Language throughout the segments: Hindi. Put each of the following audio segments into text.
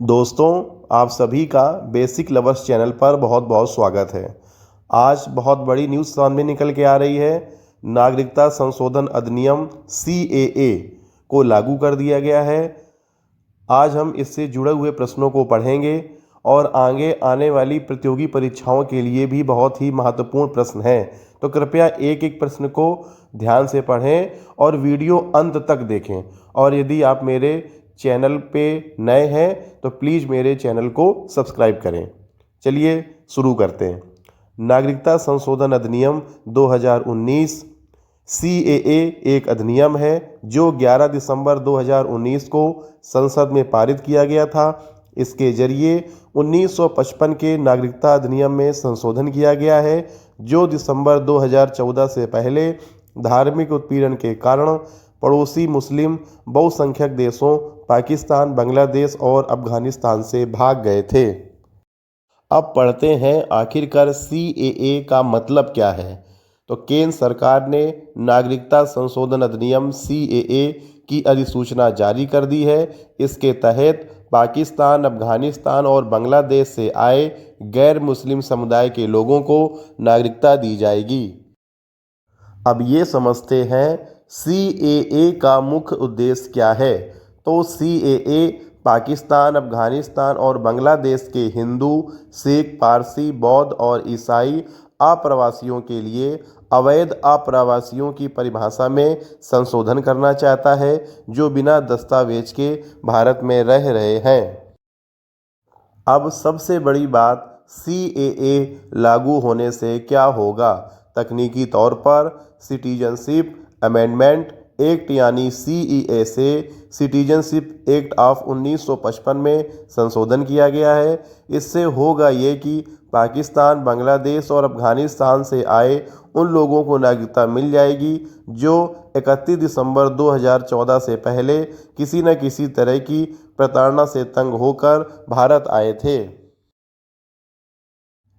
दोस्तों, आप सभी का बेसिक लवर्स चैनल पर बहुत बहुत स्वागत है। आज बहुत बड़ी न्यूज़ सामने निकल के आ रही है। नागरिकता संशोधन अधिनियम CAA को लागू कर दिया गया है। आज हम इससे जुड़े हुए प्रश्नों को पढ़ेंगे और आगे आने वाली प्रतियोगी परीक्षाओं के लिए भी बहुत ही महत्वपूर्ण प्रश्न हैं। तो कृपया एक एक प्रश्न को ध्यान से पढ़ें और वीडियो अंत तक देखें। और यदि आप मेरे चैनल पे नए हैं तो प्लीज़ मेरे चैनल को सब्सक्राइब करें। चलिए शुरू करते हैं। नागरिकता संशोधन अधिनियम 2019 CAA एक अधिनियम है जो 11 दिसंबर 2019 को संसद में पारित किया गया था। इसके जरिए 1955 के नागरिकता अधिनियम में संशोधन किया गया है जो दिसंबर 2014 से पहले धार्मिक उत्पीड़न के कारण पड़ोसी मुस्लिम बहुसंख्यक देशों पाकिस्तान, बांग्लादेश और अफगानिस्तान से भाग गए थे। अब पढ़ते हैं आखिरकार CAA का मतलब क्या है। तो केंद्र सरकार ने नागरिकता संशोधन अधिनियम CAA की अधिसूचना जारी कर दी है। इसके तहत पाकिस्तान, अफगानिस्तान और बांग्लादेश से आए गैर मुस्लिम समुदाय के लोगों को नागरिकता दी जाएगी। अब ये समझते हैं CAA का मुख्य उद्देश्य क्या है। तो CAA पाकिस्तान, अफगानिस्तान और बांग्लादेश के हिंदू, सिख, पारसी, बौद्ध और ईसाई आप्रवासियों के लिए अवैध आप्रवासियों की परिभाषा में संशोधन करना चाहता है जो बिना दस्तावेज के भारत में रह रहे हैं। अब सबसे बड़ी बात, CAA लागू होने से क्या होगा। तकनीकी तौर पर सिटीजनशिप अमेंडमेंट एक्ट यानी CEA से सिटीजनशिप एक्ट ऑफ 1955 में संशोधन किया गया है। इससे होगा ये कि पाकिस्तान, बांग्लादेश और अफगानिस्तान से आए उन लोगों को नागरिकता मिल जाएगी जो 31 दिसंबर 2014 से पहले किसी न किसी तरह की प्रताड़ना से तंग होकर भारत आए थे।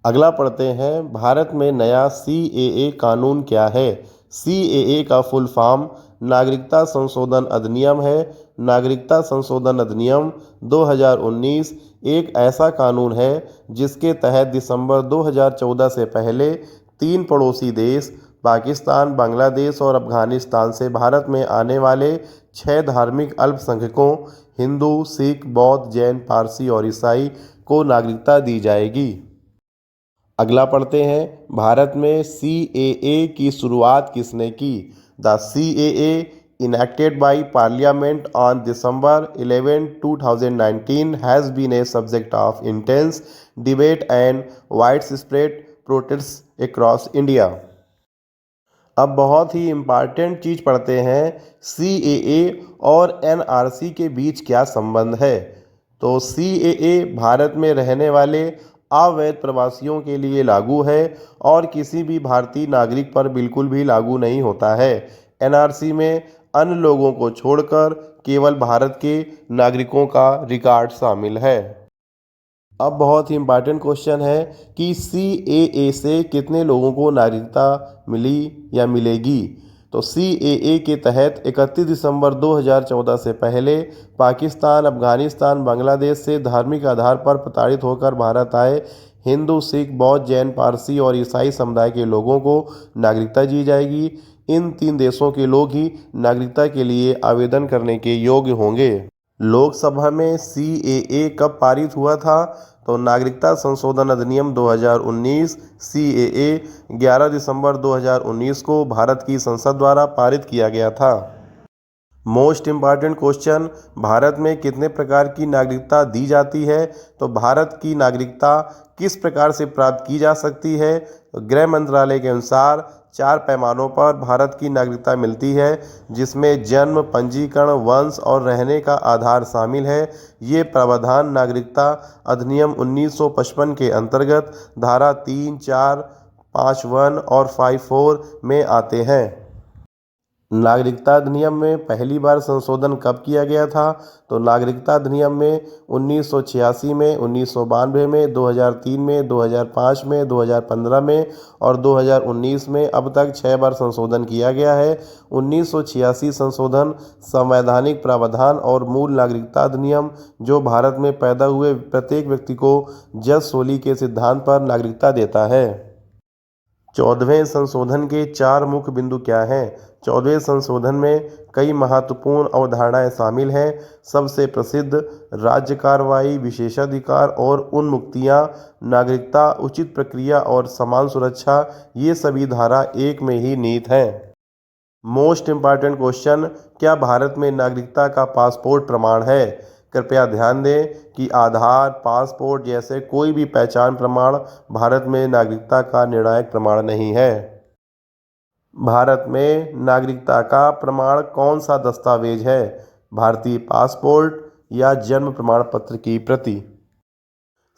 अगला पढ़ते हैं, भारत में नया CAA कानून क्या है। CAA का फुल फॉर्म नागरिकता संशोधन अधिनियम है। नागरिकता संशोधन अधिनियम 2019 एक ऐसा कानून है जिसके तहत दिसंबर 2014 से पहले 3 पड़ोसी देश पाकिस्तान, बांग्लादेश और अफगानिस्तान से भारत में आने वाले 6 धार्मिक अल्पसंख्यकों हिंदू, सिख, बौद्ध, जैन, पारसी और ईसाई को नागरिकता दी जाएगी। अगला पढ़ते हैं, भारत में CAA की शुरुआत किसने की। The CAA enacted by Parliament on December 11, 2019 has been a subject of intense debate and widespread protests across India. अब बहुत ही इम्पॉर्टेंट चीज़ पढ़ते हैं, CAA और NRC के बीच क्या संबंध है। तो CAA भारत में रहने वाले अवैध प्रवासियों के लिए लागू है और किसी भी भारतीय नागरिक पर बिल्कुल भी लागू नहीं होता है। NRC में अन्य लोगों को छोड़कर केवल भारत के नागरिकों का रिकॉर्ड शामिल है। अब बहुत ही इम्पॉर्टेंट क्वेश्चन है कि CAA से कितने लोगों को नागरिकता मिली या मिलेगी। तो CAA के तहत 31 दिसंबर 2014 से पहले पाकिस्तान, अफगानिस्तान, बांग्लादेश से धार्मिक आधार पर प्रताड़ित होकर भारत आए हिंदू, सिख, बौद्ध, जैन, पारसी और ईसाई समुदाय के लोगों को नागरिकता दी जाएगी। इन 3 देशों के लोग ही नागरिकता के लिए आवेदन करने के योग्य होंगे। लोकसभा में CAA कब पारित हुआ था। तो नागरिकता संशोधन अधिनियम 2019 CAA 11 दिसंबर 2019 को भारत की संसद द्वारा पारित किया गया था। मोस्ट इम्पॉर्टेंट क्वेश्चन, भारत में कितने प्रकार की नागरिकता दी जाती है। तो भारत की नागरिकता किस प्रकार से प्राप्त की जा सकती है। गृह मंत्रालय के अनुसार 4 पैमानों पर भारत की नागरिकता मिलती है जिसमें जन्म, पंजीकरण, वंश और रहने का आधार शामिल है। ये प्रावधान नागरिकता अधिनियम 1955 के अंतर्गत धारा 3, 4, 5(1) और 5(4) में आते हैं। नागरिकता अधिनियम में पहली बार संशोधन कब किया गया था? तो नागरिकता अधिनियम में 1986 में, 1992 में, 2003 में, 2005 में, 2015 में और 2019 में अब तक 6 बार संशोधन किया गया है। 1986 संशोधन संवैधानिक प्रावधान और मूल नागरिकता अधिनियम जो भारत में पैदा हुए प्रत्येक व्यक्ति को जस सोली के सिद्धांत पर नागरिकता देता है। 14वें संशोधन के 4 मुख्य बिंदु क्या हैं? 14वें संशोधन में कई महत्वपूर्ण अवधारणाएं शामिल हैं। सबसे प्रसिद्ध राज्य कार्रवाई, विशेषाधिकार और उन्मुक्तियां, नागरिकता, उचित प्रक्रिया और समान सुरक्षा, ये सभी धारा 1 में ही निहित हैं। मोस्ट इम्पॉर्टेंट क्वेश्चन, क्या भारत में नागरिकता का पासपोर्ट प्रमाण है? कृपया ध्यान दें कि आधार, पासपोर्ट जैसे कोई भी पहचान प्रमाण भारत में नागरिकता का निर्णायक प्रमाण नहीं है। भारत में नागरिकता का प्रमाण कौन सा दस्तावेज है? भारतीय पासपोर्ट या जन्म प्रमाण पत्र की प्रति?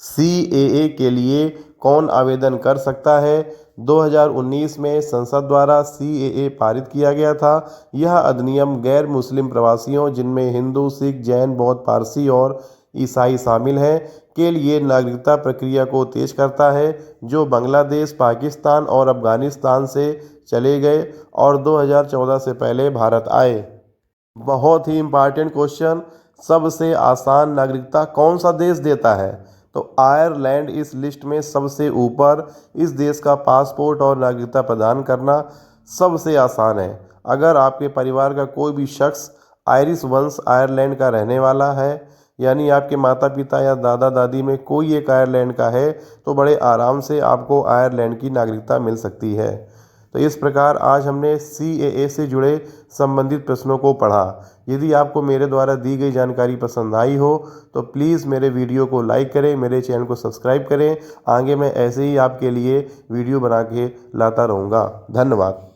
CAA के लिए कौन आवेदन कर सकता है? 2019 में संसद द्वारा CAA पारित किया गया था। यह अधिनियम गैर मुस्लिम प्रवासियों, जिनमें हिंदू, सिख, जैन, बौद्ध, पारसी और ईसाई शामिल हैं, के लिए नागरिकता प्रक्रिया को तेज करता है, जो बांग्लादेश, पाकिस्तान और अफगानिस्तान से चले गए और 2014 से पहले भारत आए। बहुत ही इम्पॉर्टेंट क्वेश्चन, सबसे आसान नागरिकता कौन सा देश देता है? तो आयरलैंड इस लिस्ट में सबसे ऊपर। इस देश का पासपोर्ट और नागरिकता प्रदान करना सबसे आसान है। अगर आपके परिवार का कोई भी शख्स आयरिश वंश आयरलैंड का रहने वाला है, यानी आपके माता पिता या दादा दादी में कोई एक आयरलैंड का है, तो बड़े आराम से आपको आयरलैंड की नागरिकता मिल सकती है। तो इस प्रकार आज हमने CAA से जुड़े संबंधित प्रश्नों को पढ़ा। यदि आपको मेरे द्वारा दी गई जानकारी पसंद आई हो तो प्लीज़ मेरे वीडियो को लाइक करें, मेरे चैनल को सब्सक्राइब करें। आगे मैं ऐसे ही आपके लिए वीडियो बना के लाता रहूँगा। धन्यवाद।